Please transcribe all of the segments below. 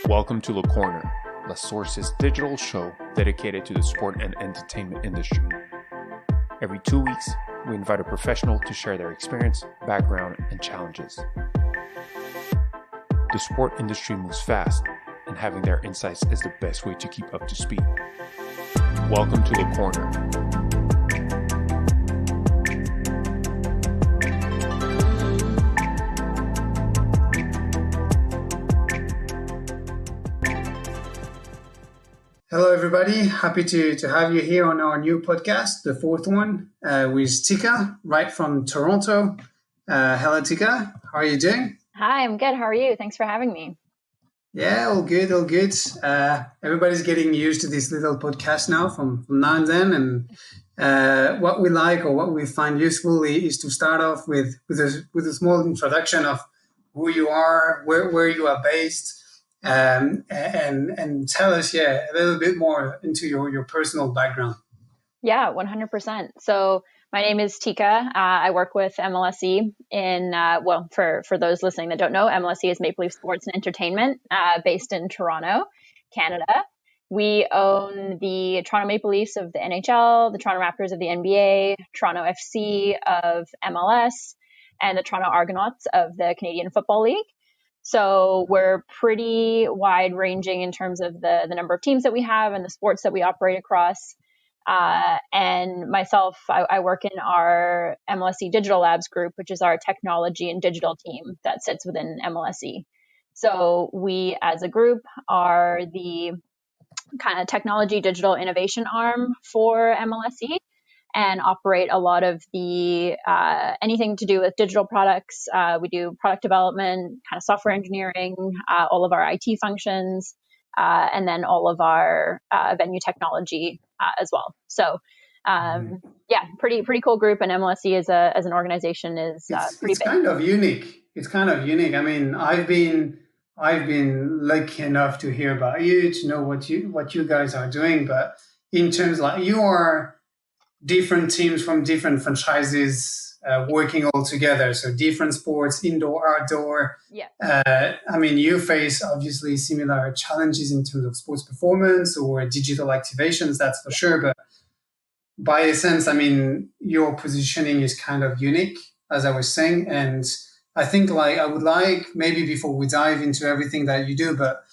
Welcome to The Corner, La Source's digital show dedicated to the sport and entertainment industry. Every 2 weeks, we invite a professional to share their experience, background, and challenges. The sport industry moves fast, and having their insights is the best way to keep up to speed. Welcome to The Corner. Hello, everybody. Happy to have you here on our new podcast, the fourth one, with Teeka, right from Toronto. Hello, Teeka. How are you doing? Hi, I'm good. How are you? Thanks for having me. Yeah, all good, all good. Everybody's getting used to this little podcast now from now and then. And what we like or what we find useful is to start off with a small introduction of who you are, where you are based, and tell us, a little bit more into your personal background. Yeah, 100%. So my name is Teeka. I work with MLSE for those listening that don't know, MLSE is Maple Leaf Sports and Entertainment, based in Toronto, Canada. We own the Toronto Maple Leafs of the NHL, the Toronto Raptors of the NBA, Toronto FC of MLS, and the Toronto Argonauts of the Canadian Football League. So we're pretty wide ranging in terms of the number of teams that we have and the sports that we operate across. And myself, I work in our MLSE Digital Labs group, which is our technology and digital team that sits within MLSE. So we as a group are the kind of technology digital innovation arm for MLSE and operate a lot of the anything to do with digital products. We do product development, kind of software engineering, all of our IT functions, and then all of our venue technology as well. So, pretty cool group. And MLSE as an organization is pretty big. Kind of unique. It's kind of unique. I mean, I've been lucky enough to hear about you, to know what you guys are doing. But in terms like you are different teams from different franchises working all together. So different sports, indoor, outdoor. Yeah. I mean, you face obviously similar challenges in terms of sports performance or digital activations, that's for sure. But by essence, I mean, your positioning is kind of unique, as I was saying. And I think I would like, maybe before we dive into everything that you do, but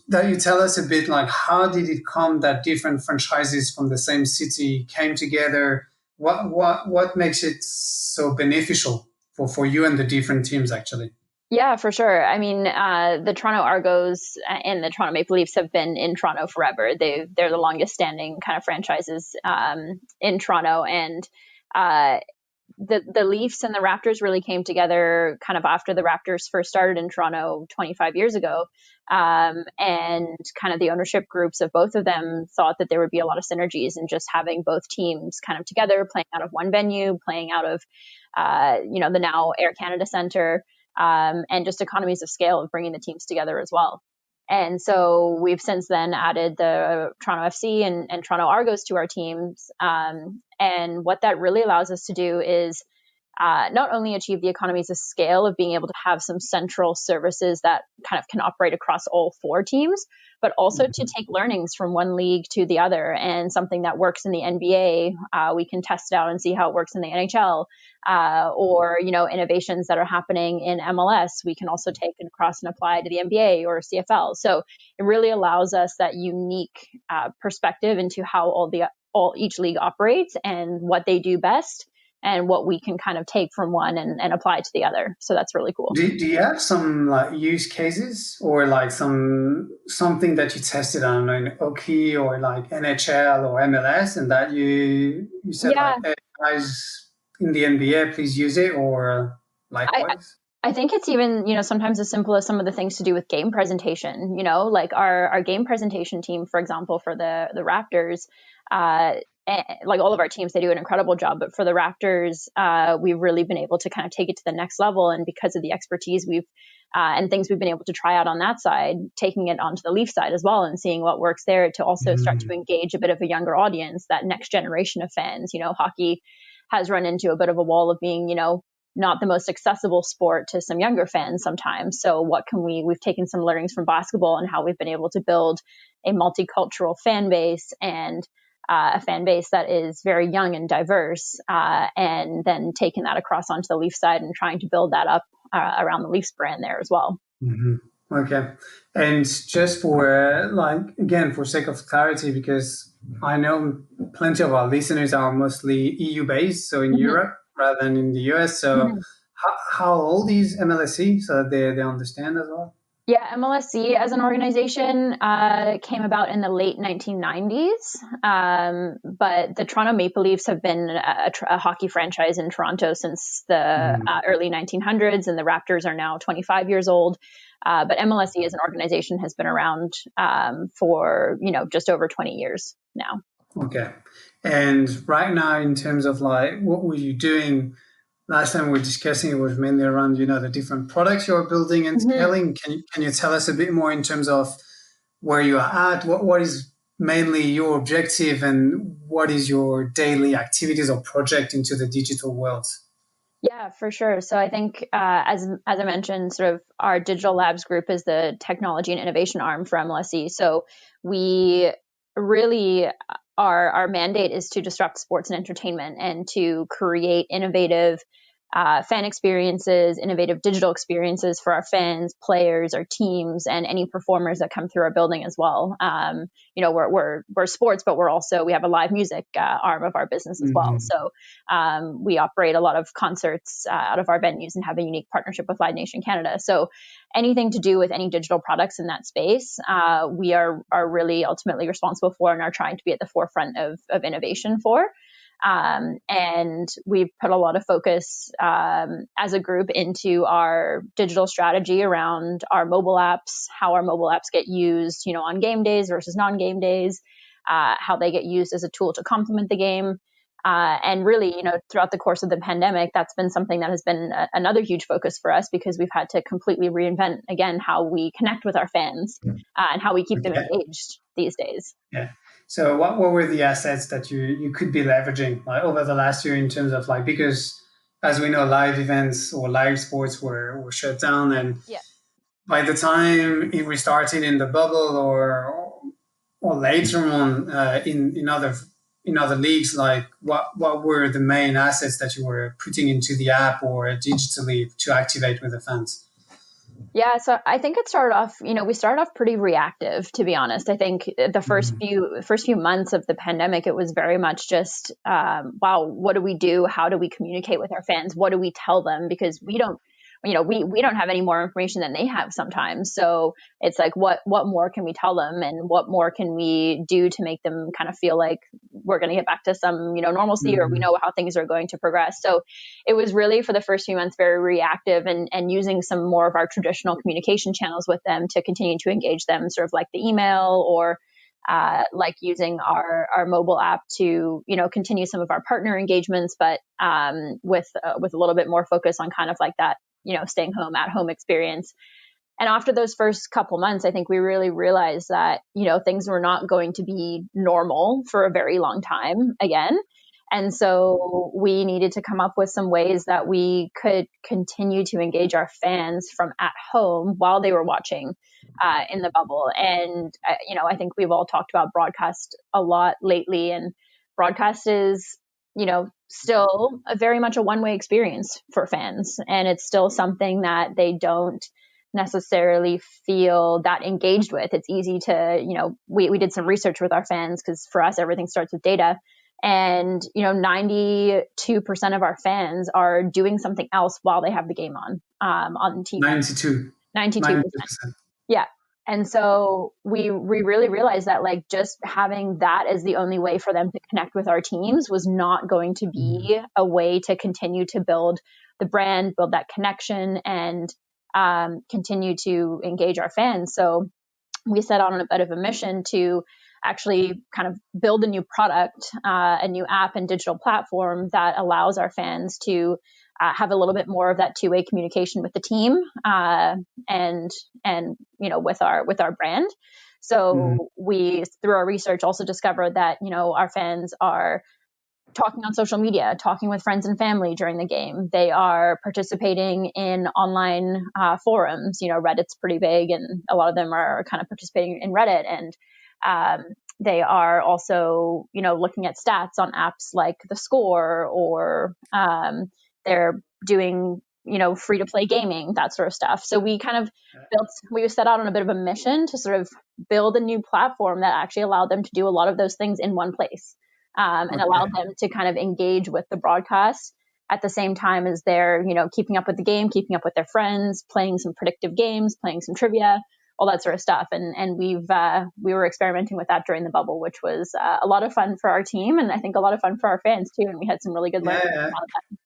that you tell us a bit how did it come that different franchises from the same city came together? What makes it so beneficial for you and the different teams actually? Yeah, for sure. I mean, the Toronto Argos and the Toronto Maple Leafs have been in Toronto forever. They're the longest standing kind of franchises in Toronto, and the Leafs and the Raptors really came together kind of after the Raptors first started in Toronto 25 years ago. And kind of the ownership groups of both of them thought that there would be a lot of synergies in just having both teams kind of together, playing out of one venue, playing out of, the now Air Canada Centre, and just economies of scale of bringing the teams together as well. And so we've since then added the Toronto FC and Toronto Argos to our teams. And what that really allows us to do is not only achieve the economies of scale of being able to have some central services that kind of can operate across all four teams, but also to take learnings from one league to the other. And something that works in the NBA, we can test it out and see how it works in the NHL, or innovations that are happening in MLS, we can also take and cross and apply to the NBA or CFL. So it really allows us that unique perspective into how each league operates and what they do best, and what we can kind of take from one and apply to the other. So that's really cool. Do you have some use cases or something that you tested on in hockey or NHL or MLS, and that you said hey, guys in the NBA, please use it, or likewise? I think it's even, sometimes as simple as some of the things to do with game presentation, our game presentation team, for example, for the Raptors, all of our teams, they do an incredible job. But for the Raptors, we've really been able to kind of take it to the next level. And because of the expertise and things we've been able to try out on that side, taking it onto the Leaf side as well and seeing what works there to also start to engage a bit of a younger audience, that next generation of fans. Hockey has run into a bit of a wall of being, not the most accessible sport to some younger fans sometimes. So we've taken some learnings from basketball and how we've been able to build a multicultural fan base and a fan base that is very young and diverse, and then taking that across onto the Leaf side and trying to build that up around the Leafs brand there as well. Mm-hmm. Okay. And just for again, for sake of clarity, because I know plenty of our listeners are mostly EU based, so in Europe rather than in the US. So how old is MLSE so that they understand as well? Yeah, MLSE as an organization came about in the late 1990s, but the Toronto Maple Leafs have been a hockey franchise in Toronto since the early 1900s, and the Raptors are now 25 years old. But MLSE as an organization has been around for just over 20 years now. Okay, and right now, in terms of what were you doing? Last time we were discussing, it was mainly around, the different products you're building and scaling. Can you tell us a bit more in terms of where you are at? What is mainly your objective and what is your daily activities or project into the digital world? Yeah, for sure. So I think, as I mentioned, sort of our digital labs group is the technology and innovation arm for MLSE. So we really, our mandate is to disrupt sports and entertainment and to create innovative fan experiences, innovative digital experiences for our fans, players, our teams, and any performers that come through our building as well. We're sports, but we have a live music arm of our business as well. So we operate a lot of concerts out of our venues and have a unique partnership with Live Nation Canada. So anything to do with any digital products in that space, we are really ultimately responsible for and are trying to be at the forefront of innovation for. And we've put a lot of focus as a group into our digital strategy around our mobile apps, how our mobile apps get used, on game days versus non-game days, how they get used as a tool to complement the game. And really, throughout the course of the pandemic, that's been something that has been another huge focus for us because we've had to completely reinvent, again, how we connect with our fans and how we keep them engaged these days. Yeah. So what were the assets that you could be leveraging over the last year in terms of because as we know, live events or live sports were shut down, and by the time it restarted in the bubble or later on in other leagues, what were the main assets that you were putting into the app or digitally to activate with the fans? Yeah, so I think it started off, we started off pretty reactive, to be honest. I think the first few months of the pandemic, it was very much just, wow, what do we do? How do we communicate with our fans? What do we tell them? Because we don't have any more information than they have sometimes. So it's like, what more can we tell them, and what more can we do to make them kind of feel like we're going to get back to some, normalcy, or we know how things are going to progress. So it was really, for the first few months, very reactive and using some more of our traditional communication channels with them to continue to engage them, sort of like the email or using our mobile app to, continue some of our partner engagements, but with a little bit more focus on kind of like that, staying home, at home experience. And after those first couple months, I think we really realized that, things were not going to be normal for a very long time again. And so we needed to come up with some ways that we could continue to engage our fans from at home while they were watching in the bubble. And, I think we've all talked about broadcast a lot lately, and broadcast is, still very much a one-way experience for fans. And it's still something that they don't necessarily feel that engaged with. It's easy to, we did some research with our fans because for us, everything starts with data. And, 92% of our fans are doing something else while they have the game on TV. 92%. Yeah. And so we really realized that just having that as the only way for them to connect with our teams was not going to be a way to continue to build the brand, build that connection, and continue to engage our fans. So we set out on a bit of a mission to actually kind of build a new product, a new app and digital platform that allows our fans to have a little bit more of that two-way communication with the team and with our brand. So we, through our research, also discovered that our fans are talking on social media, talking with friends and family during the game. They are participating in online forums. Reddit's pretty big, and a lot of them are kind of participating in Reddit. And they are also, looking at stats on apps like The Score, or they're doing, free to play gaming, that sort of stuff. So we kind of we set out on a bit of a mission to sort of build a new platform that actually allowed them to do a lot of those things in one place. And allowed them to kind of engage with the broadcast at the same time as they're, keeping up with the game, keeping up with their friends, playing some predictive games, playing some trivia, all that sort of stuff. And we were experimenting with that during the bubble, which was a lot of fun for our team, and I think a lot of fun for our fans too. And we had some really good learning out of that.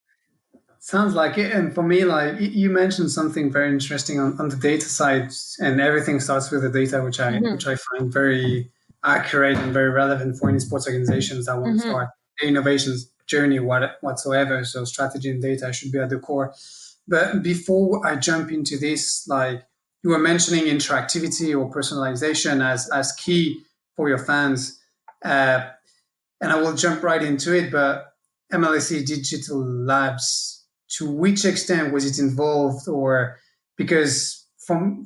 Sounds like it. And for me, like you mentioned something very interesting on the data side, and everything starts with the data, which I find very accurate and very relevant for any sports organizations that want to start their innovations journey whatsoever. So strategy and data should be at the core. But before I jump into this, like you were mentioning interactivity or personalization as key for your fans. And I will jump right into it, but MLSE Digital Labs, to which extent was it involved? Or because from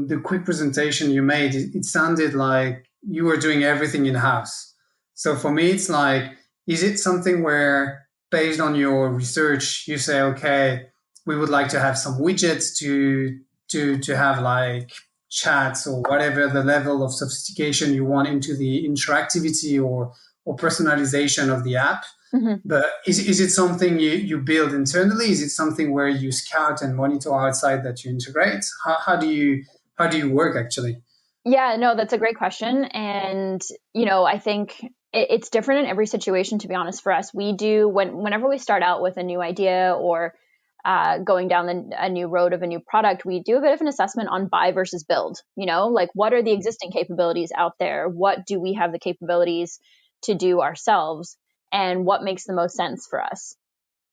the quick presentation you made, it sounded like you were doing everything in-house. So for me, it's like, is it something where based on your research, you say, okay, we would like to have some widgets to have like chats or whatever the level of sophistication you want into the interactivity or personalization of the app? But is it something you build internally? Is it something where you scout and monitor outside that you integrate? How do you work actually? Yeah, no, that's a great question. And, I think it's different in every situation, to be honest, for us. We do, whenever we start out with a new idea or going down a new road of a new product, we do a bit of an assessment on buy versus build. Like what are the existing capabilities out there? What do we have the capabilities to do ourselves? And what makes the most sense for us?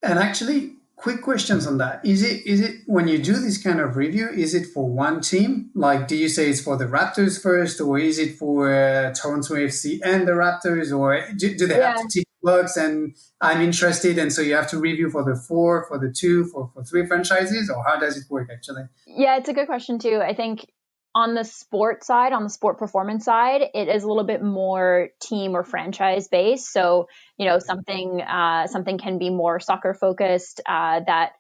And actually, quick questions on that. Is it when you do this kind of review, is it for one team? Like, do you say it's for the Raptors first, or is it for Toronto FC and the Raptors, or do they have to tick bugs and I'm interested, and so you have to review for the 4, for the 2, for 3 franchises, or how does it work actually? Yeah, it's a good question too. I think on the sport side, on the sport performance side, it is a little bit more team or franchise based. So, something can be more soccer focused, that,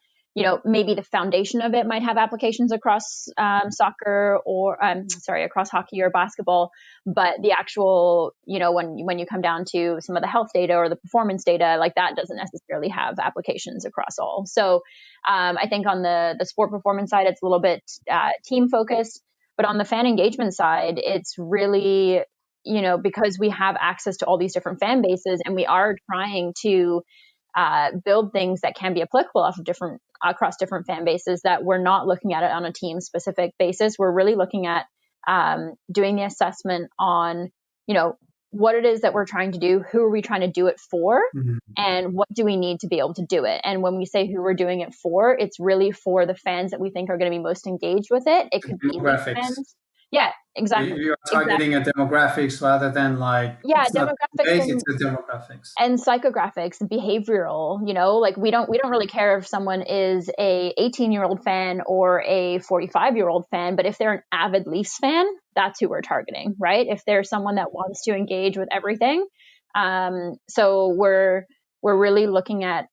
maybe the foundation of it might have applications across soccer or, across hockey or basketball. But the actual, when you come down to some of the health data or the performance data, like that doesn't necessarily have applications across all. So I think on the sport performance side, it's a little bit team focused. But on the fan engagement side, it's really, because we have access to all these different fan bases, and we are trying to build things that can be applicable across different fan bases, that we're not looking at it on a team specific basis. We're really looking at doing the assessment on, what it is that we're trying to do, who are we trying to do it for, and what do we need to be able to do it. And when we say who we're doing it for, it's really for the fans that we think are going to be most engaged with it. It could be fans. Yeah, exactly. You're targeting a demographics rather than like, demographics it's a demographics and psychographics, behavioral. Like we don't really care if someone is a 18-year-old fan or a 45-year-old fan, but if they're an avid Leafs fan, that's who we're targeting, right? If there's someone that wants to engage with everything, so we're really looking at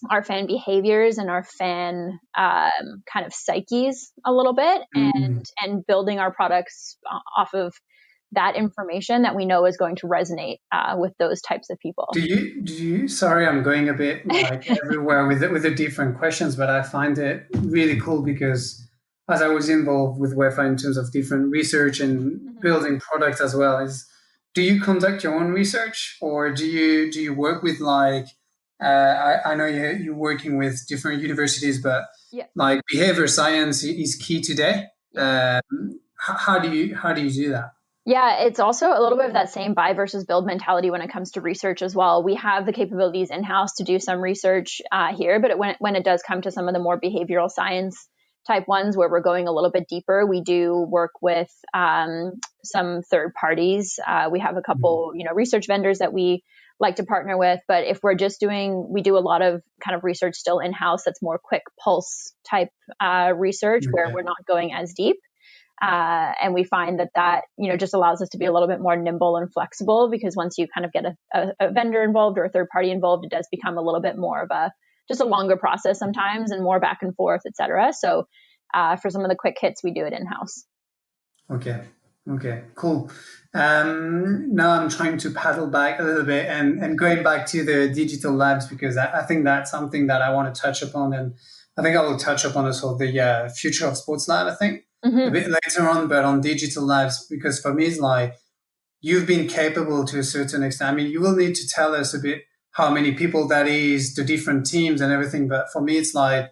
our fan behaviors and our fan kind of psyches a little bit, and building our products off of that information that we know is going to resonate with those types of people. Do you? Sorry, I'm going a bit like everywhere with the different questions, but I find it really cool because as I was involved with UEFA in terms of different research and building products as well, do you conduct your own research, or do you work with like? I know you're working with different universities, but like behavior science is key today. How do you do that? Yeah, it's also a little bit of that same buy versus build mentality when it comes to research as well. We have the capabilities in-house to do some research here, but when it does come to some of the more behavioral science type ones where we're going a little bit deeper, we do work with some third parties. We have a couple, research vendors that we like to partner with. But if we're just we do a lot of kind of research still in-house that's more quick pulse type research where we're not going as deep. And we find that, just allows us to be a little bit more nimble and flexible, because once you kind of get a vendor involved or a third party involved, it does become a little bit more of just a longer process sometimes and more back and forth, et cetera. So for some of the quick hits, we do it in-house. Okay, cool. Now I'm trying to paddle back a little bit and going back to the digital labs, because I think that's something that I want to touch upon. And I think I will touch upon also the future of sports lab, I think, a bit later on, but on digital labs, because for me, it's like you've been capable to a certain extent. I mean, you will need to tell us a bit how many people that is, the different teams and everything. But for me, it's like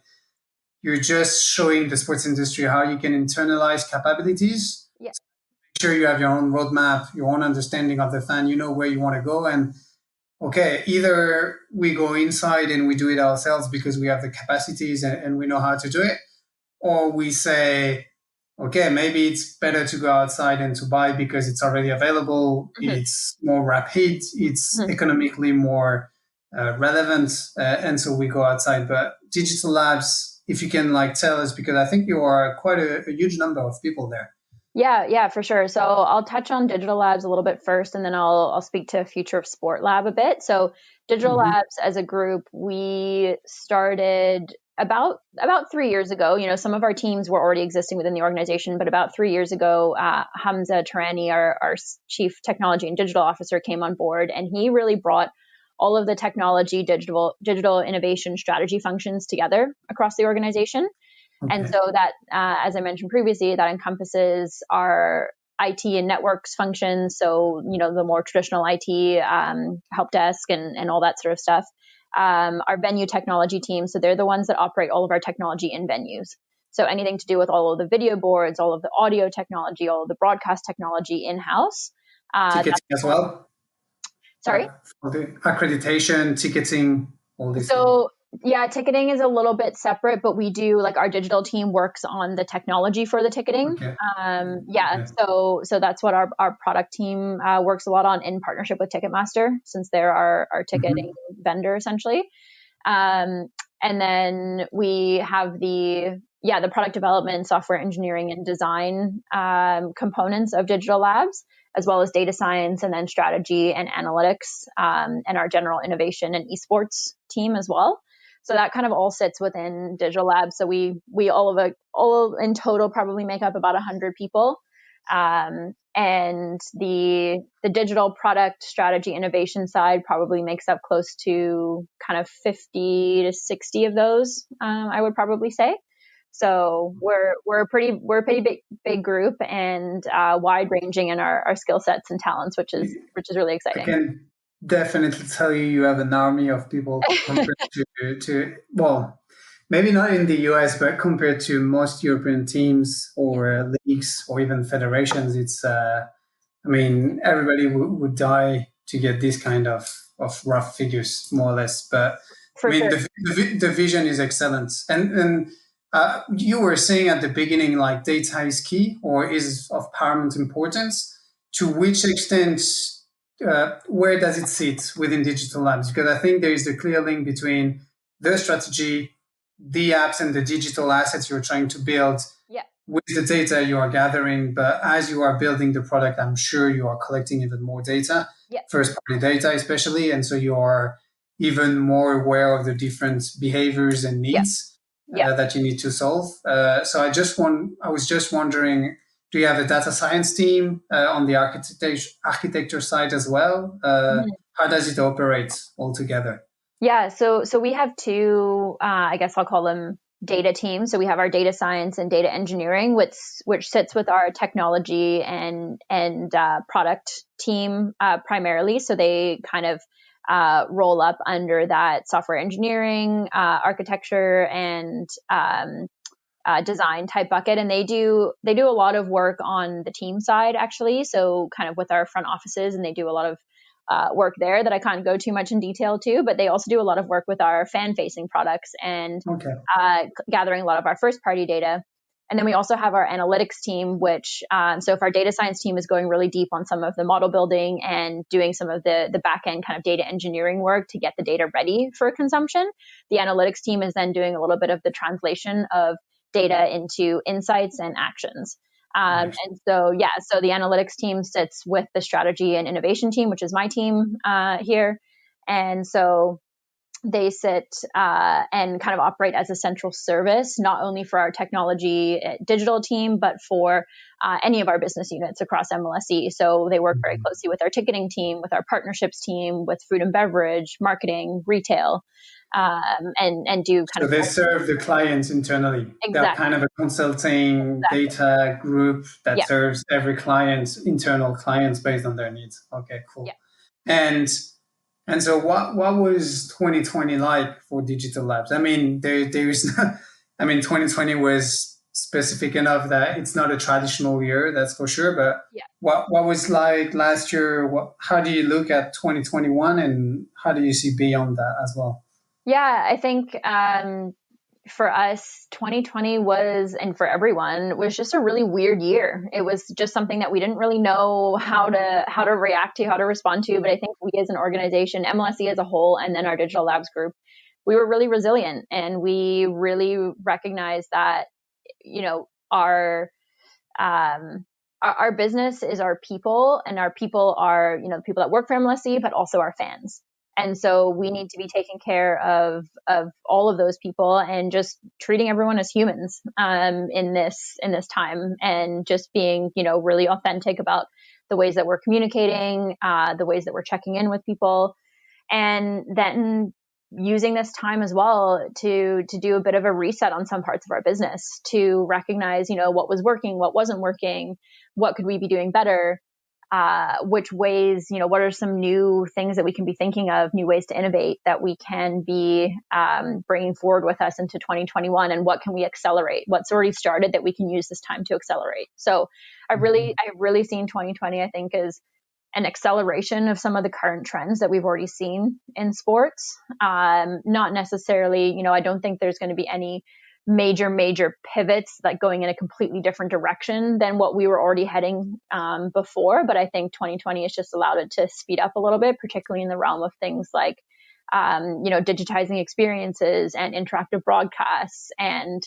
you're just showing the sports industry how you can internalize capabilities. Yeah. Make sure you have your own roadmap, your own understanding of the fan, you know where you want to go. And okay, either we go inside and we do it ourselves because we have the capacities and we know how to do it, or we say, okay, maybe it's better to go outside and to buy because it's already available. It's more rapid. It's economically more relevant. And so we go outside. But digital labs, if you can tell us, because I think you are quite a huge number of people there. Yeah, for sure. So I'll touch on digital labs a little bit first, and then I'll speak to Future of Sport Lab a bit. So digital labs as a group, we started about 3 years ago. Some of our teams were already existing within the organization, but about 3 years ago, Hamza Tarani, our chief technology and digital officer, came on board, and he really brought all of the technology, digital innovation strategy functions together across the organization. Okay. And so that, as I mentioned previously, that encompasses our IT and networks functions. So, the more traditional IT, help desk and all that sort of stuff. Our venue technology team. So they're the ones that operate all of our technology in venues. So anything to do with all of the video boards, all of the audio technology, all of the broadcast technology in-house. Ticketing as well? Sorry? For the accreditation, ticketing, all these things. Yeah, ticketing is a little bit separate, but we do our digital team works on the technology for the ticketing. Okay. Okay. So that's what our product team works a lot on in partnership with Ticketmaster, since they're our ticketing vendor essentially. And then we have the product development, software engineering, and design components of digital labs, as well as data science, and then strategy and analytics, and our general innovation and esports team as well. So that kind of all sits within digital labs. So we all in total probably make up about 100 people. And the digital product strategy innovation side probably makes up close to kind of 50 to 60 of those, I would probably say. So we're a pretty big group, and wide ranging in our skill sets and talents, which is really exciting. I can definitely tell you have an army of people compared to well, maybe not in the US, but compared to most European teams or leagues or even federations, it's everybody would die to get this kind of rough figures, more or less. But sure. The vision is excellent. And you were saying at the beginning, data is key or is of paramount importance. To which extent, where does it sit within digital labs? Because I think there is a clear link between the strategy, the apps, and the digital assets you're trying to build with the data you are gathering. But as you are building the product, I'm sure you are collecting even more data, first-party data especially. And so you are even more aware of the different behaviors and needs that you need to solve. So I was just wondering, do you have a data science team on the architecture side as well? How does it operate altogether? Yeah, so we have two, I guess I'll call them data teams. So we have our data science and data engineering, which sits with our technology and product team primarily. So they kind of roll up under that software engineering, architecture, and design type bucket. And they do a lot of work on the team side, actually. So kind of with our front offices, and they do a lot of work there that I can't go too much in detail to, but they also do a lot of work with our fan-facing products and gathering a lot of our first-party data. And then we also have our analytics team, which, so if our data science team is going really deep on some of the model building and doing some of the back end kind of data engineering work to get the data ready for consumption, the analytics team is then doing a little bit of the translation of data into insights and actions. And so, so the analytics team sits with the strategy and innovation team, which is my team here. And so they sit and kind of operate as a central service, not only for our technology digital team, but for any of our business units across MLSE. So they work very closely with our ticketing team, with our partnerships team, with food and beverage, marketing, retail, and do kind of. So they serve the clients internally. Exactly. They're kind of a consulting data group that serves every client's internal clients based on their needs. Okay, cool. Yeah. And so what was 2020 like for Digital Labs? I mean, there's 2020 was specific enough that it's not a traditional year, that's for sure. But what was like last year? How do you look at 2021 and how do you see beyond that as well? Yeah, I think for us, 2020 was, and for everyone, was just a really weird year. It was just something that we didn't really know how to react to, how to respond to. But I think we as an organization, MLSE as a whole, and then our Digital Labs group, we were really resilient, and we really recognized that, our business is our people, and our people are, the people that work for MLSE, but also our fans. And so we need to be taking care of all of those people and just treating everyone as humans in this time, and just being, really authentic about the ways that we're communicating, the ways that we're checking in with people, and then using this time as well to do a bit of a reset on some parts of our business, to recognize, what was working, what wasn't working, what could we be doing better. Which ways, what are some new things that we can be thinking of, new ways to innovate that we can be bringing forward with us into 2021, and what can we accelerate? What's already started that we can use this time to accelerate? So I've really seen 2020, I think, as an acceleration of some of the current trends that we've already seen in sports. Not necessarily, I don't think there's going to be any major pivots like going in a completely different direction than what we were already heading before. But I think 2020 has just allowed it to speed up a little bit, particularly in the realm of things like, digitizing experiences and interactive broadcasts and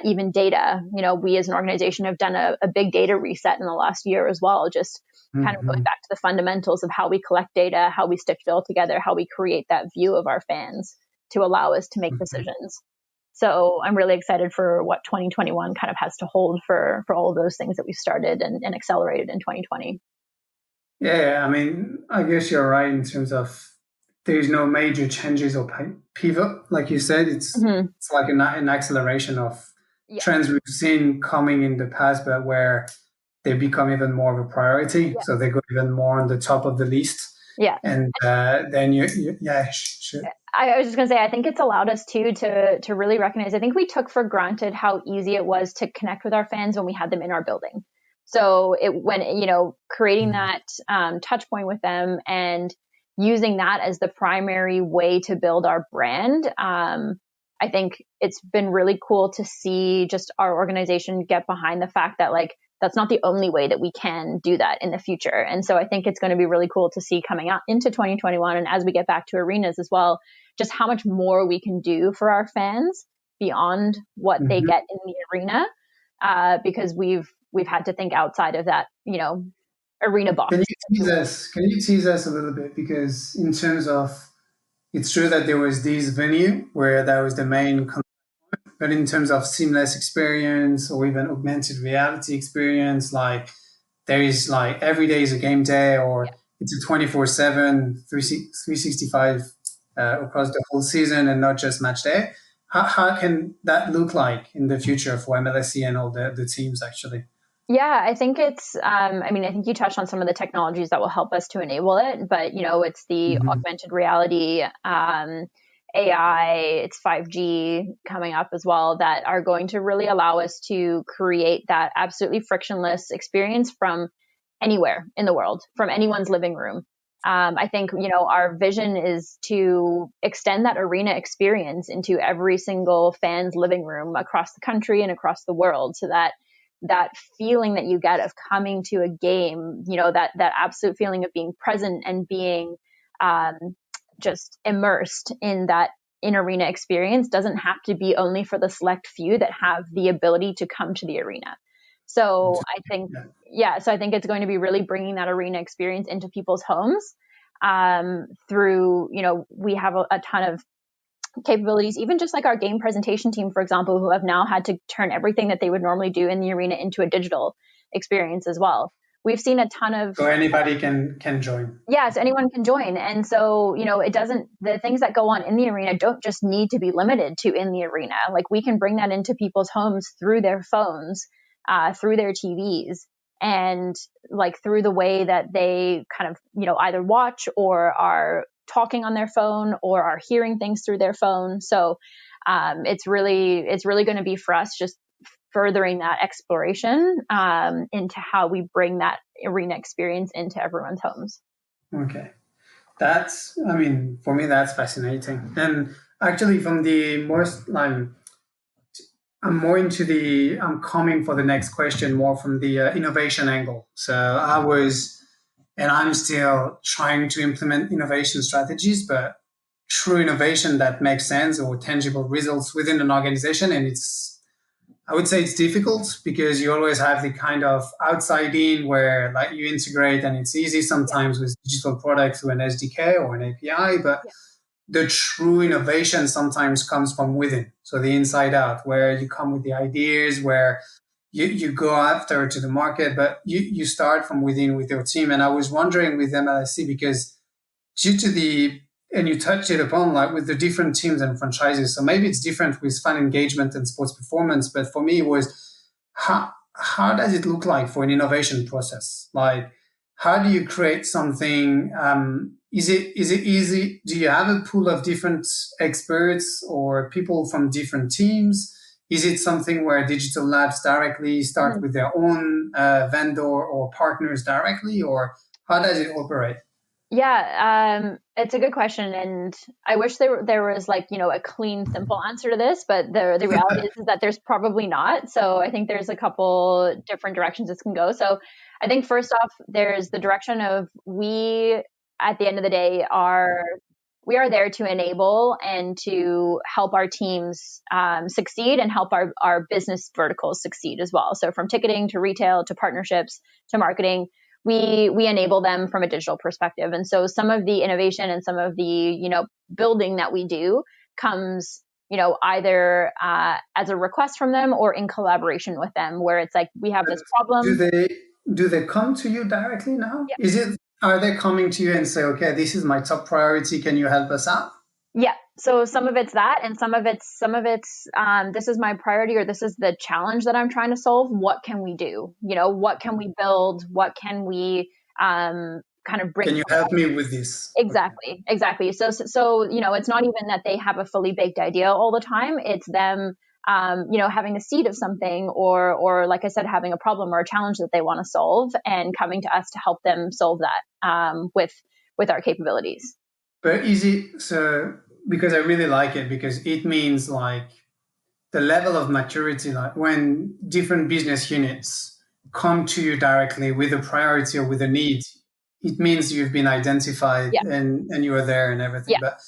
even data. We as an organization have done a big data reset in the last year as well, just kind of going back to the fundamentals of how we collect data, how we stitch it all together, how we create that view of our fans to allow us to make decisions. So I'm really excited for what 2021 kind of has to hold for all of those things that we started and accelerated in 2020. Yeah, I mean, I guess you're right in terms of there's no major changes or pivot. Like you said, it's like an acceleration of trends we've seen coming in the past, but where they become even more of a priority. Yeah. So they go even more on the top of the list. Yeah. And then sure. I was just going to say, I think it's allowed us to really recognize, I think we took for granted how easy it was to connect with our fans when we had them in our building. So creating that touch point with them and using that as the primary way to build our brand. I think it's been really cool to see just our organization get behind the fact that that's not the only way that we can do that in the future. And so I think it's going to be really cool to see coming out into 2021. And as we get back to arenas as well, just how much more we can do for our fans beyond what they get in the arena, because we've had to think outside of that, arena box. Can you tease us a little bit? Because in terms of, it's true that there was this venue where that was the main, but in terms of seamless experience or even augmented reality experience, there is every day is a game day, or it's a 24/7, 365 across the whole season and not just match day. How can that look like in the future for MLSE and all the teams actually? Yeah, I think it's, I think you touched on some of the technologies that will help us to enable it, but, it's the augmented reality, AI, it's 5G coming up as well, that are going to really allow us to create that absolutely frictionless experience from anywhere in the world, from anyone's living room. I think, our vision is to extend that arena experience into every single fan's living room across the country and across the world, so that feeling that you get of coming to a game, that absolute feeling of being present and being just immersed in that in-arena experience doesn't have to be only for the select few that have the ability to come to the arena. So I think, so I think it's going to be really bringing that arena experience into people's homes through, we have a ton of capabilities, even just like our game presentation team, for example, who have now had to turn everything that they would normally do in the arena into a digital experience as well. We've seen a ton of... So anybody can join. Yes, anyone can join. And so, the things that go on in the arena don't just need to be limited to in the arena. Like, we can bring that into people's homes through their phones, through their TVs, and like through the way that they kind of, either watch or are talking on their phone or are hearing things through their phone. So it's really going to be for us just furthering that exploration into how we bring that arena experience into everyone's homes. Okay. For me, that's fascinating. And actually from the most, I'm coming for the next question more from the innovation angle. So I'm still trying to implement innovation strategies, but true innovation that makes sense or tangible results within an organization. And I would say it's difficult because you always have the kind of outside in where like you integrate, and it's easy sometimes with digital products through an SDK or an API, but the true innovation sometimes comes from within. So the inside out, where you come with the ideas, where you go after to the market, but you start from within with your team. And I was wondering with MLSE, because due to and you touched it upon, like with the different teams and franchises. So maybe it's different with fan engagement and sports performance. But for me, it was how does it look like for an innovation process? Like, how do you create something? Is it easy? Do you have a pool of different experts or people from different teams? Is it something where digital labs directly start with their own vendor or partners directly, or how does it operate? Yeah, it's a good question, and I wish there was like, a clean, simple answer to this, but the reality is that there's probably not. So I think there's a couple different directions this can go. So I think first off, there's the direction of we, at the end of the day, we are there to enable and to help our teams succeed and help our business verticals succeed as well. So from ticketing to retail to partnerships to marketing, we enable them from a digital perspective. And so some of the innovation and some of the, building that we do comes, either as a request from them or in collaboration with them, where it's like, we have this problem. Do they come to you directly now? Yeah. Are they coming to you and say, okay, this is my top priority, can you help us out? Yeah. So some of it's that, and some of it's this is my priority, or this is the challenge that I'm trying to solve. What can we do? What can we build? What can we kind of bring? Can you help me with this? Exactly. So it's not even that they have a fully baked idea all the time. It's them, having a seed of something, or like I said, having a problem or a challenge that they want to solve, and coming to us to help them solve that with our capabilities. But because I really like it, because it means like the level of maturity, like when different business units come to you directly with a priority or with a need, it means you've been identified and you are there and everything. But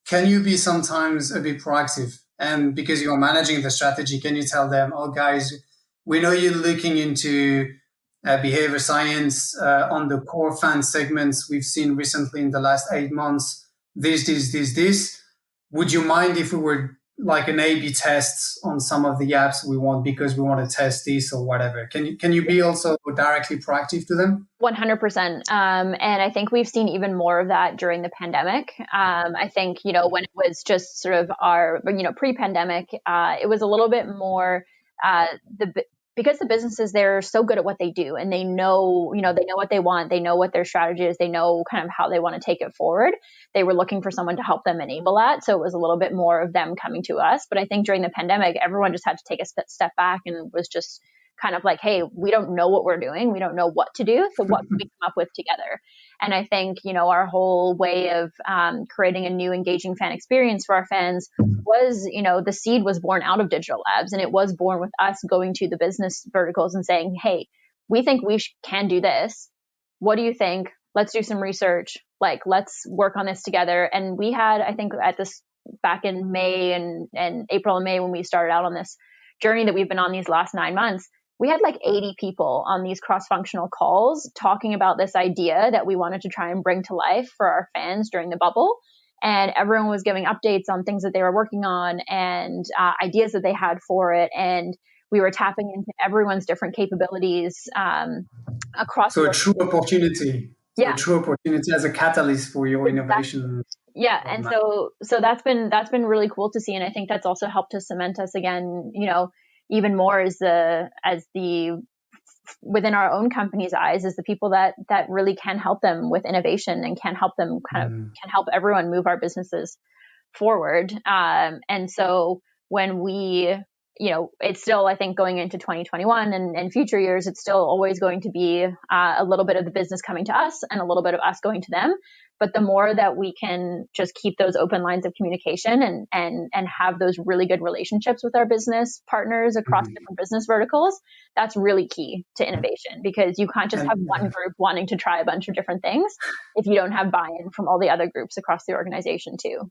can you be sometimes a bit proactive? And because you're managing the strategy, can you tell them, oh guys, we know you're looking into behavior science on the core fan segments we've seen recently in the last 8 months, this. Would you mind if we were like an A/B tests on some of the apps we want because we want to test this or whatever? Can you be also directly proactive to them? 100%. And I think we've seen even more of that during the pandemic. I think, when it was just sort of our, pre-pandemic, it was a little bit more because the businesses, they're so good at what they do, and they know what they want. They know what their strategy is. They know kind of how they want to take it forward. They were looking for someone to help them enable that. So it was a little bit more of them coming to us. But I think during the pandemic, everyone just had to take a step back and was just kind of like, hey, we don't know what we're doing. We don't know what to do. So what can we come up with together? And I think, our whole way of creating a new engaging fan experience for our fans was, the seed was born out of Digital Labs, and it was born with us going to the business verticals and saying, hey, we think we can do this. What do you think? Let's do some research. Like, let's work on this together. And we had, I think back in May and April and May, when we started out on this journey that we've been on these last 9 months, we had like 80 people on these cross-functional calls talking about this idea that we wanted to try and bring to life for our fans during the bubble. And everyone was giving updates on things that they were working on and ideas that they had for it. And we were tapping into everyone's different capabilities across. So a true opportunity. Yeah. A true opportunity as a catalyst for your innovation. Yeah. And so that's been really cool to see. And I think that's also helped to cement us again, even more as the within our own company's eyes, as the people that really can help them with innovation and can help them can help everyone move our businesses forward. And so when we, it's still, I think, going into 2021 and future years, it's still always going to be a little bit of the business coming to us and a little bit of us going to them. But the more that we can just keep those open lines of communication and have those really good relationships with our business partners across different business verticals, that's really key to innovation, because you can't just have one group wanting to try a bunch of different things if you don't have buy-in from all the other groups across the organization too.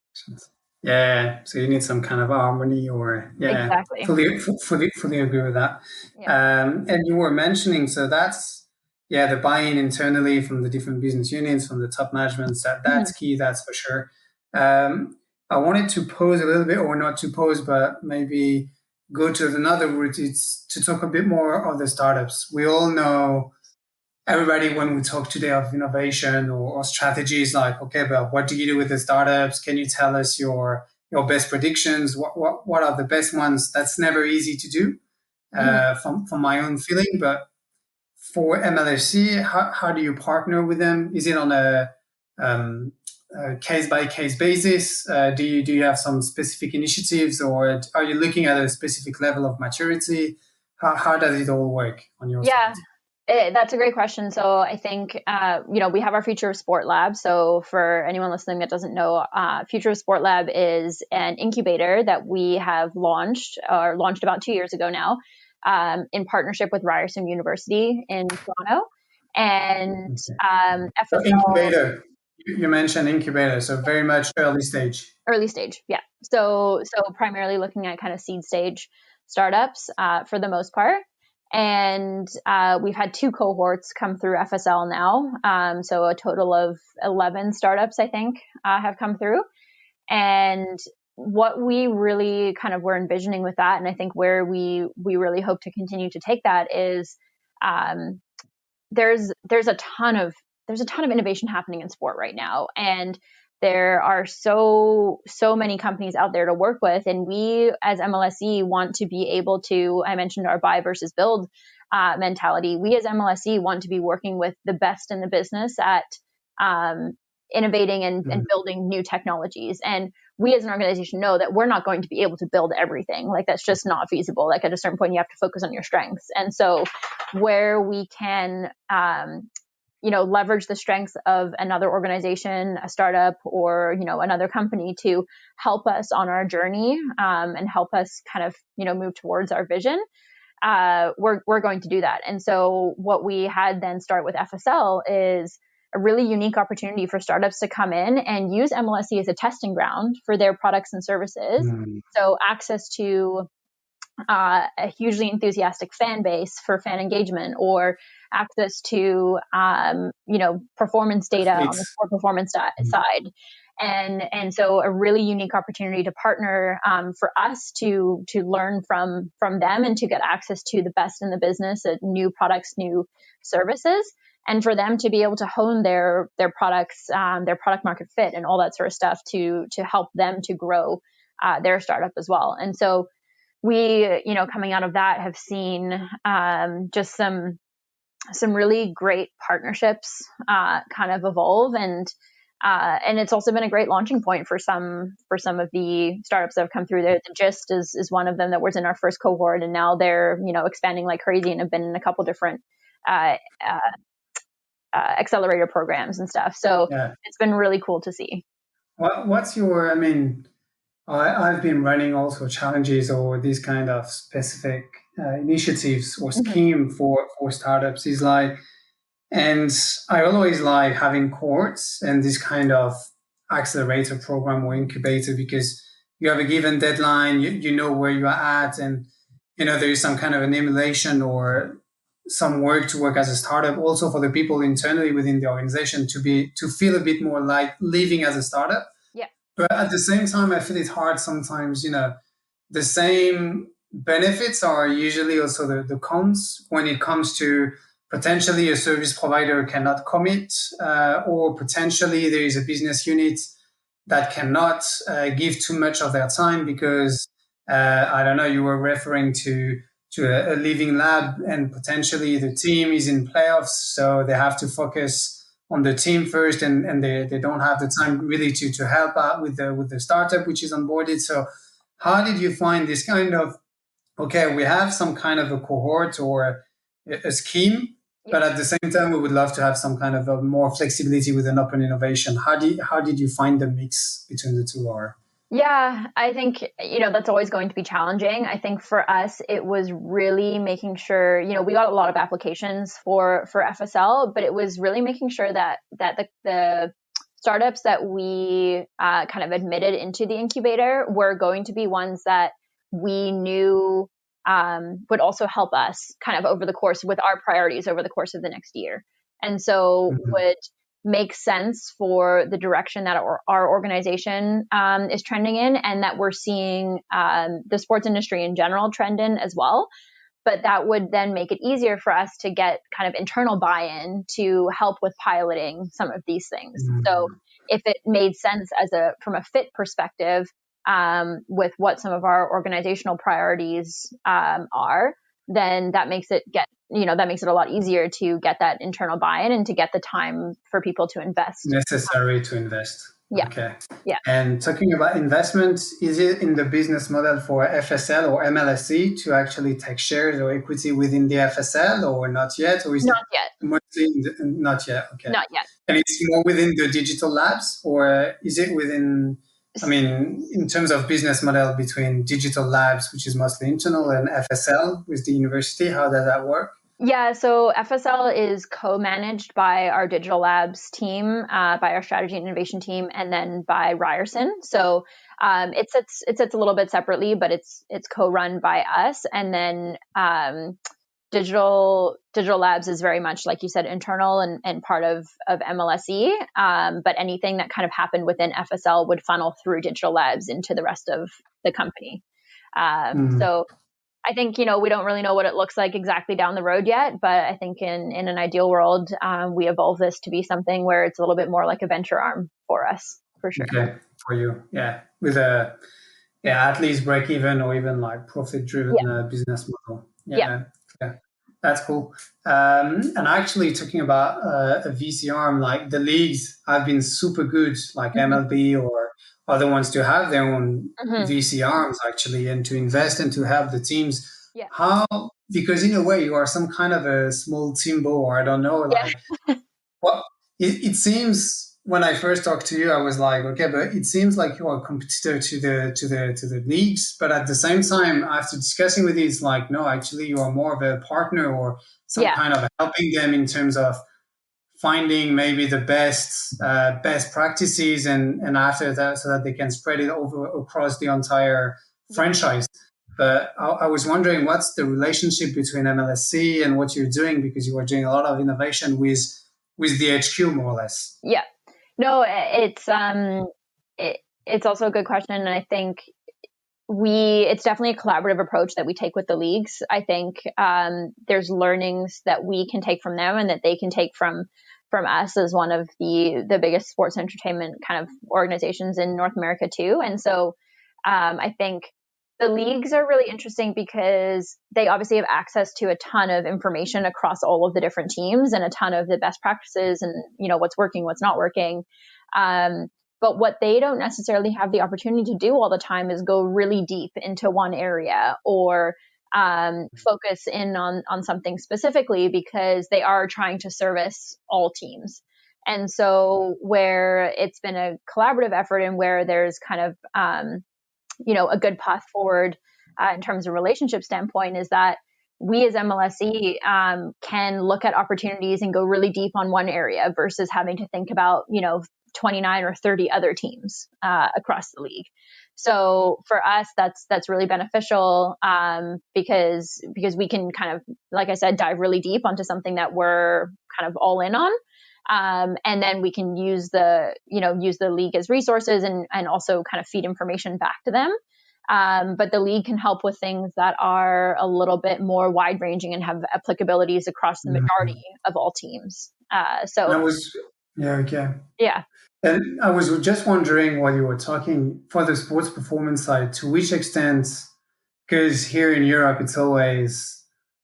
Yeah, so you need some kind of harmony, or exactly. Fully agree with that. Yeah. And you were mentioning, so that's the buy-in internally from the different business units, from the top management. That's key, that's for sure. I wanted to pose a little bit, or not to pose, but maybe go to another route. It's to talk a bit more of the startups. We all know. Everybody, when we talk today of innovation or strategies, like, okay, but what do you do with the startups? Can you tell us your best predictions? What are the best ones? That's never easy to do, from my own feeling. But for MLSE, how do you partner with them? Is it on a case by case basis? Do you have some specific initiatives, or are you looking at a specific level of maturity? How does it all work on your side? That's a great question. So I think, we have our Future of Sport Lab. So for anyone listening that doesn't know, Future of Sport Lab is an incubator that we have launched about 2 years ago now, in partnership with Ryerson University in Toronto. And FSL, incubator. You mentioned incubator, so very much early stage. Early stage, yeah. So primarily looking at kind of seed stage startups for the most part. And we've had 2 cohorts come through FSL now. So a total of 11 startups, I think, have come through. And what we really kind of were envisioning with that, and I think where we really hope to continue to take that, is there's a ton of innovation happening in sport right now. And there are so many companies out there to work with. And we as MLSE want to be able to, I mentioned our buy versus build mentality. We as MLSE want to be working with the best in the business at innovating and building new technologies. And we as an organization know that we're not going to be able to build everything. Like, that's just not feasible. Like, at a certain point, you have to focus on your strengths. And so where we can, leverage the strengths of another organization, a startup, or, another company to help us on our journey, and help us kind of, move towards our vision, we're going to do that. And so what we had then start with FSL is a really unique opportunity for startups to come in and use MLSE as a testing ground for their products and services. So access to a hugely enthusiastic fan base for fan engagement, or access to, performance data on the sport performance side. And so a really unique opportunity to partner, for us to learn from them and to get access to the best in the business, new products, new services, and for them to be able to hone their products, their product market fit and all that sort of stuff to help them to grow their startup as well. And so we, coming out of that, have seen just some really great partnerships kind of evolve. And And it's also been a great launching point for some of the startups that have come through there. The Gist is one of them that was in our first cohort, and now they're expanding like crazy and have been in a couple different accelerator programs and stuff. So it's been really cool to see. What's your? I mean, I've been running also challenges or these kind of specific initiatives or scheme for startups. Is like. And I always like having courts and this kind of accelerator program or incubator because you have a given deadline, you know where you are at, and there is some kind of an emulation or some work to work as a startup. Also for the people internally within the organization to feel a bit more like living as a startup. Yeah. But at the same time, I feel it's hard sometimes. The same benefits are usually also the cons when it comes to. Potentially a service provider cannot commit, or potentially there is a business unit that cannot give too much of their time because, I don't know, you were referring to a living lab and potentially the team is in playoffs, so they have to focus on the team first and they don't have the time really to help out with the startup which is onboarded. So how did you find this kind of, okay, we have some kind of a cohort or a scheme, but at the same time, we would love to have some kind of a more flexibility with an open innovation. How did you find the mix between the two? Yeah, I think, that's always going to be challenging. I think for us, it was really making sure, we got a lot of applications for FSL, but it was really making sure that the startups that we kind of admitted into the incubator were going to be ones that we knew would also help us kind of over the course with our priorities over the course of the next year. And so would make sense for the direction that our organization is trending in and that we're seeing the sports industry in general trend in as well. But that would then make it easier for us to get kind of internal buy-in to help with piloting some of these things. So if it made sense from a fit perspective, with what some of our organizational priorities are, then that makes it a lot easier to get that internal buy-in and to get the time for people to invest. Necessary to invest. Yeah. Okay. Yeah. And talking about investment, is it in the business model for FSL or MLSE to actually take shares or equity within the FSL or not yet? Or is not yet. Mostly not yet. Okay. Not yet. And it's more within the digital labs, or is it within? I mean, in terms of business model between digital labs, which is mostly internal, and FSL with the university, how does that work? Yeah, so FSL is co-managed by our digital labs team, by our strategy and innovation team, and then by Ryerson. So it sits a little bit separately, but it's co-run by us. And then digital labs is very much, like you said, internal and part of MLSE. But anything that kind of happened within FSL would funnel through digital labs into the rest of the company. So I think, we don't really know what it looks like exactly down the road yet, but I think in an ideal world, we evolve this to be something where it's a little bit more like a venture arm for us, for sure. Okay, for you. Yeah. With at least break even or even like profit driven business model. Yeah. That's cool. And actually talking about a VC arm, like the leagues have been super good, like MLB or other ones to have their own VC arms actually, and to invest and to help the teams. Yeah. How? Because in a way you are some kind of a small Timbo, or I don't know, like well, it seems when I first talked to you, I was like, okay, but it seems like you are a competitor to the leagues. But at the same time, after discussing with you, it's like, no, actually, you are more of a partner or some kind of helping them in terms of finding maybe the best practices and after that, so that they can spread it over across the entire franchise. But I was wondering, what's the relationship between MLSE and what you're doing, because you are doing a lot of innovation with the HQ, more or less. Yeah. No, it's also a good question. And I think it's definitely a collaborative approach that we take with the leagues. I think there's learnings that we can take from them and that they can take from us as one of the biggest sports entertainment kind of organizations in North America too. And so I think the leagues are really interesting because they obviously have access to a ton of information across all of the different teams and a ton of the best practices and, what's working, what's not working. But what they don't necessarily have the opportunity to do all the time is go really deep into one area or focus in on something specifically, because they are trying to service all teams. And so where it's been a collaborative effort and where there's kind of, a good path forward in terms of relationship standpoint is that we as MLSE can look at opportunities and go really deep on one area versus having to think about, 29 or 30 other teams across the league. So for us, that's really beneficial because we can kind of, like I said, dive really deep onto something that we're kind of all in on. And then we can use the league as resources and also kind of feed information back to them. But the league can help with things that are a little bit more wide ranging and have applicabilities across the majority of all teams. Yeah. And I was just wondering while you were talking for the sports performance side, to which extent, because here in Europe, it's always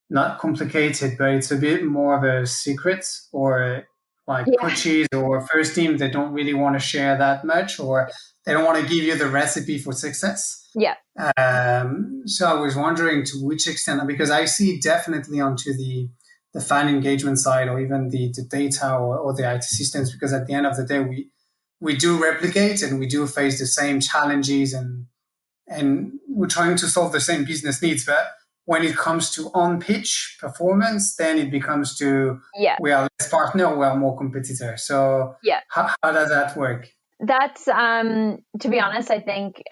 not complicated, but it's a bit more of a secret, or like coaches or first team, they don't really want to share that much, or they don't want to give you the recipe for success. Yeah. So I was wondering to which extent, because I see definitely onto the fan engagement side, or even the data or the IT systems, because at the end of the day, we do replicate and we do face the same challenges and we're trying to solve the same business needs. But when it comes to on-pitch performance, then it becomes to we are less partner, we are more competitor. So how does that work? That's, to be honest, I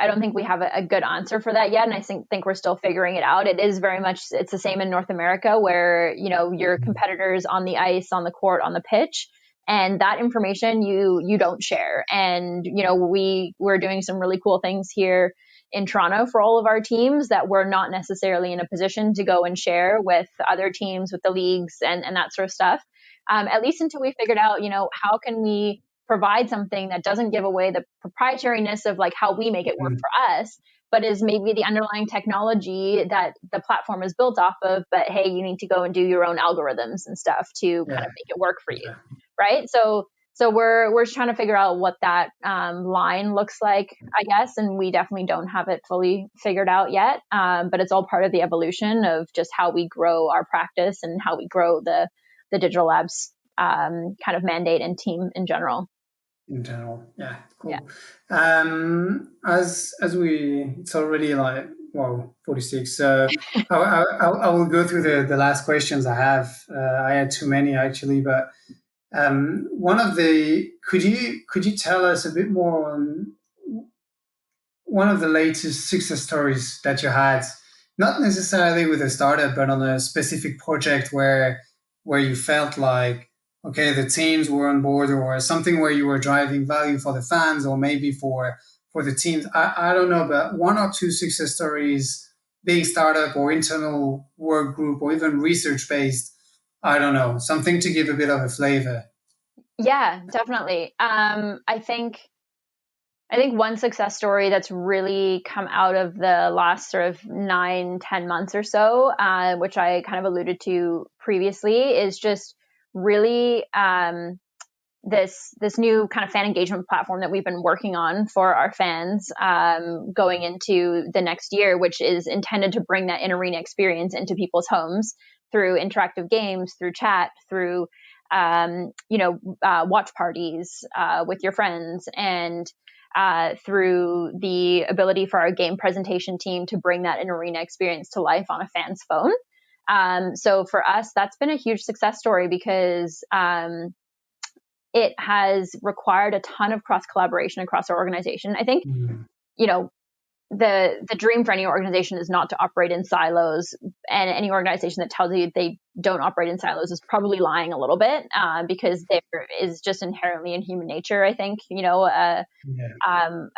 don't think we have a good answer for that yet. And I think we're still figuring it out. It is very much, it's the same in North America where, your competitors on the ice, on the court, on the pitch, and that information you don't share. And, we're doing some really cool things here in Toronto for all of our teams that we're not necessarily in a position to go and share with other teams, with the leagues and that sort of stuff. At least until we figured out, how can we provide something that doesn't give away the proprietariness of like how we make it work for us, but is maybe the underlying technology that the platform is built off of. But hey, you need to go and do your own algorithms and stuff to kind of make it work for you. Right. So we're trying to figure out what that line looks like, I guess. And we definitely don't have it fully figured out yet. But it's all part of the evolution of just how we grow our practice and how we grow the digital labs kind of mandate and team in general. Yeah, cool. Yeah. As it's already 46. So I will go through the last questions I have. I had too many actually, but one of the could you tell us a bit more on one of the latest success stories that you had, not necessarily with a startup, but on a specific project where you felt like, okay, the teams were on board, or something where you were driving value for the fans, or maybe for the teams. I don't know, but one or two success stories, being startup or internal work group or even research based. I don't know, something to give a bit of a flavor. Yeah, definitely. I think one success story that's really come out of the last sort of 9-10 months or so, which I kind of alluded to previously, is just really this new kind of fan engagement platform that we've been working on for our fans going into the next year, which is intended to bring that in-arena experience into people's homes through interactive games, through chat, through watch parties with your friends, and through the ability for our game presentation team to bring that in-arena experience to life on a fan's phone. So for us, that's been a huge success story because it has required a ton of cross collaboration across our organization. I think, the dream for any organization is not to operate in silos, and any organization that tells you they don't operate in silos is probably lying a little bit, because there is just inherently in human nature, I think, a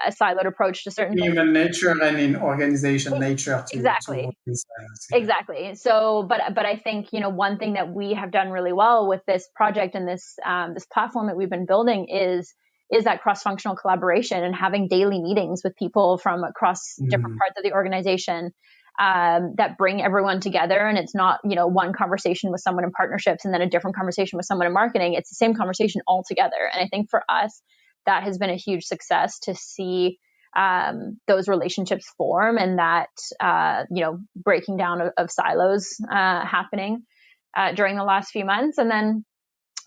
siloed approach to certain human nature and in organization nature to exactly. Exactly. So, but I think, one thing that we have done really well with this project and this platform that we've been building is is that cross-functional collaboration and having daily meetings with people from across different parts of the organization that bring everyone together. And it's not, one conversation with someone in partnerships and then a different conversation with someone in marketing. It's the same conversation all together. And I think for us, that has been a huge success to see those relationships form and that, breaking down of silos happening during the last few months. And then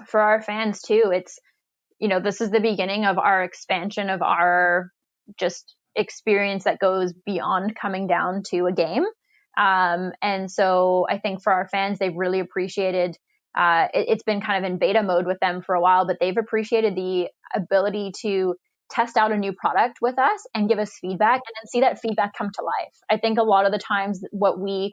for our fans too, it's, this is the beginning of our expansion of our just experience that goes beyond coming down to a game. And so I think for our fans, they've really appreciated, it's been kind of in beta mode with them for a while, but they've appreciated the ability to test out a new product with us and give us feedback and then see that feedback come to life. I think a lot of the times when we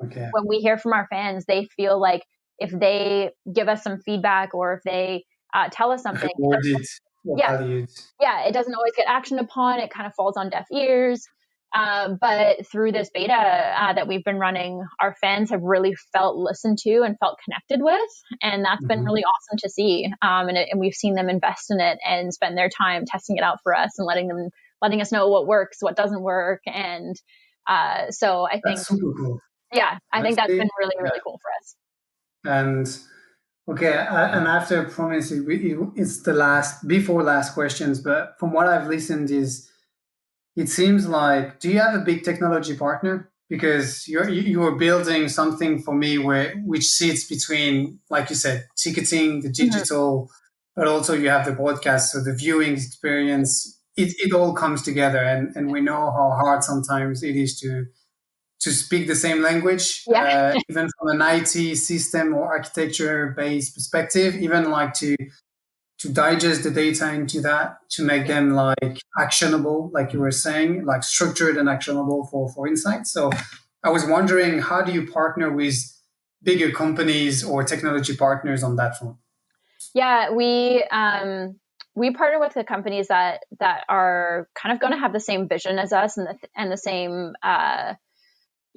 hear from our fans, they feel like if they give us some feedback or if they tell us something, it doesn't always get actioned upon. It kind of falls on deaf ears. But through this beta that we've been running, our fans have really felt listened to and felt connected with. And that's been really awesome to see. And we've seen them invest in it and spend their time testing it out for us and letting us know what works, what doesn't work. And so I think that's super cool. Yeah, I think that's been really, really cool for us. And okay, and after I promise it's the last questions, but from what I've listened it seems like, do you have a big technology partner? Because you're building something for me which sits between, like you said, ticketing, the digital, but also you have the broadcast, so the viewing experience, it all comes together. And we know how hard sometimes it is to speak the same language, even from an IT system or architecture-based perspective, even like to digest the data into that, to make them like actionable, like you were saying, like structured and actionable for insights. So I was wondering, how do you partner with bigger companies or technology partners on that front? Yeah, we partner with the companies that are kind of going to have the same vision as us and the same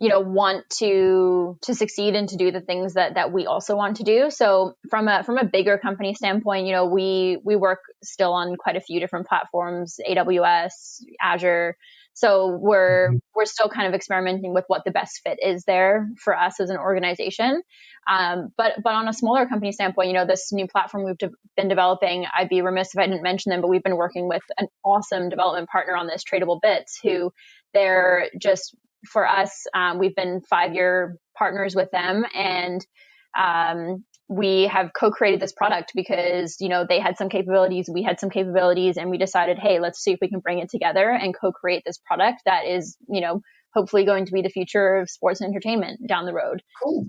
want to succeed and to do the things that we also want to do. So from a bigger company standpoint, we work still on quite a few different platforms, AWS, Azure. So we're still kind of experimenting with what the best fit is there for us as an organization. But on a smaller company standpoint, this new platform we've been developing, I'd be remiss if I didn't mention them, but we've been working with an awesome development partner on this, Tradable Bits, who they're just, for us, we've been 5-year partners with them, and we have co-created this product because, they had some capabilities, we had some capabilities, and we decided, hey, let's see if we can bring it together and co-create this product that is, hopefully going to be the future of sports and entertainment down the road. Cool.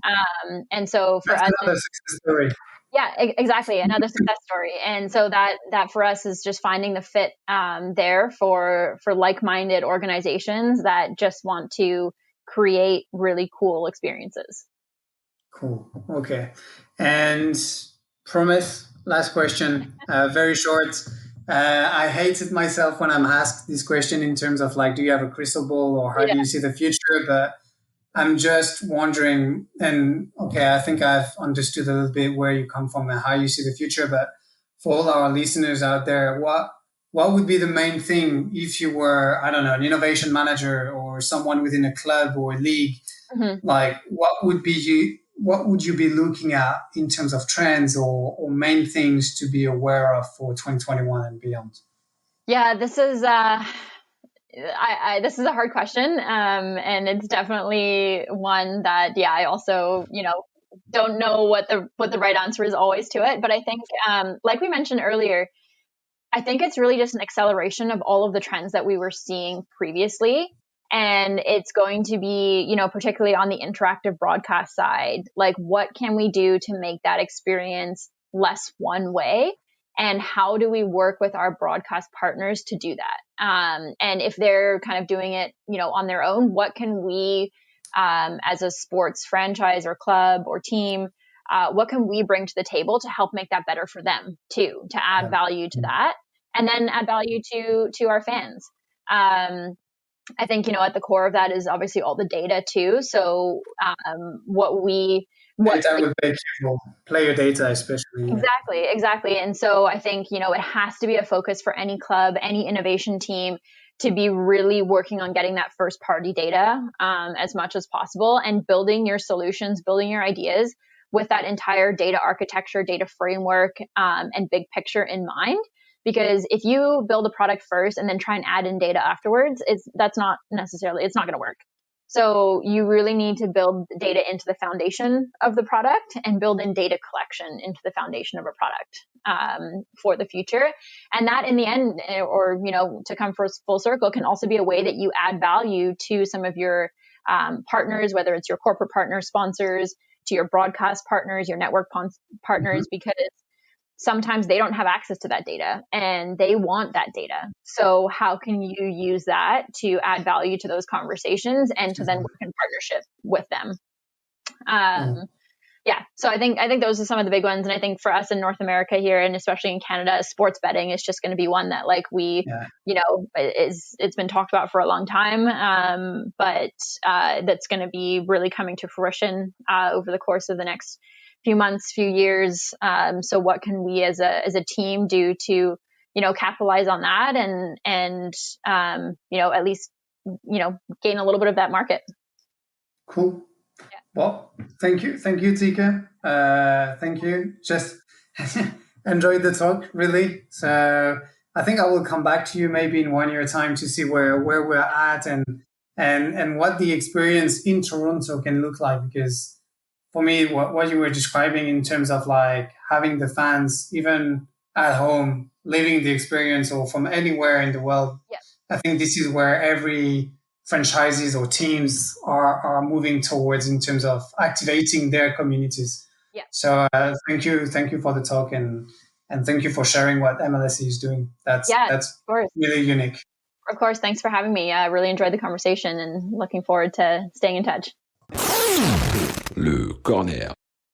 And so for us, another success story. Yeah, exactly. Another success story. And so that for us is just finding the fit there for like-minded organizations that just want to create really cool experiences. Cool. Okay. And promise, last question, very short. I hate it myself when I'm asked this question in terms of like, do you have a crystal ball or how do you see the future? But I'm just wondering, and okay, I think I've understood a little bit where you come from and how you see the future, but for all our listeners out there, what would be the main thing if you were, I don't know, an innovation manager or someone within a club or a league? Like, what would you be looking at in terms of trends or main things to be aware of for 2021 and beyond? Yeah, this is this is a hard question, and it's definitely one that I also don't know what the right answer is always to it. But I think, like we mentioned earlier, I think it's really just an acceleration of all of the trends that we were seeing previously. And it's going to be, particularly on the interactive broadcast side, like what can we do to make that experience less one way? And how do we work with our broadcast partners to do that? And if they're kind of doing it, on their own, what can we, as a sports franchise or club or team, what can we bring to the table to help make that better for them too, to add value to that, and then add value to our fans? I think, at the core of that is obviously all the data too. So what we data would be careful, player data especially. Exactly. And so I think, it has to be a focus for any club, any innovation team to be really working on getting that first party data as much as possible and building your solutions, building your ideas with that entire data architecture, data framework, and big picture in mind. Because if you build a product first and then try and add in data afterwards, it's not going to work. So you really need to build data into the foundation of the product and build in data collection into the foundation of a product for the future. And that in the end, or, to come full circle, can also be a way that you add value to some of your partners, whether it's your corporate partners, sponsors, to your broadcast partners, your network partners, because sometimes they don't have access to that data and they want that data. So how can you use that to add value to those conversations and to then work in partnership with them? So I think those are some of the big ones. And I think for us in North America here, and especially in Canada, sports betting is just going to be one that it's been talked about for a long time. But that's going to be really coming to fruition over the course of the next few months, few years. So what can we as a team do to, capitalize on that and at least, gain a little bit of that market. Cool. Yeah. Well, thank you, Teeka. Thank you. Just enjoyed the talk, really. So I think I will come back to you maybe in 1 year time to see where we're at and what the experience in Toronto can look like, because for me, what you were describing in terms of having the fans, even at home, living the experience or from anywhere in the world, I think this is where every franchises or teams are moving towards in terms of activating their communities. Yeah. So thank you for the talk and thank you for sharing what MLSE is doing. That's really unique. Of course. Thanks for having me. I really enjoyed the conversation and looking forward to staying in touch. Le corner.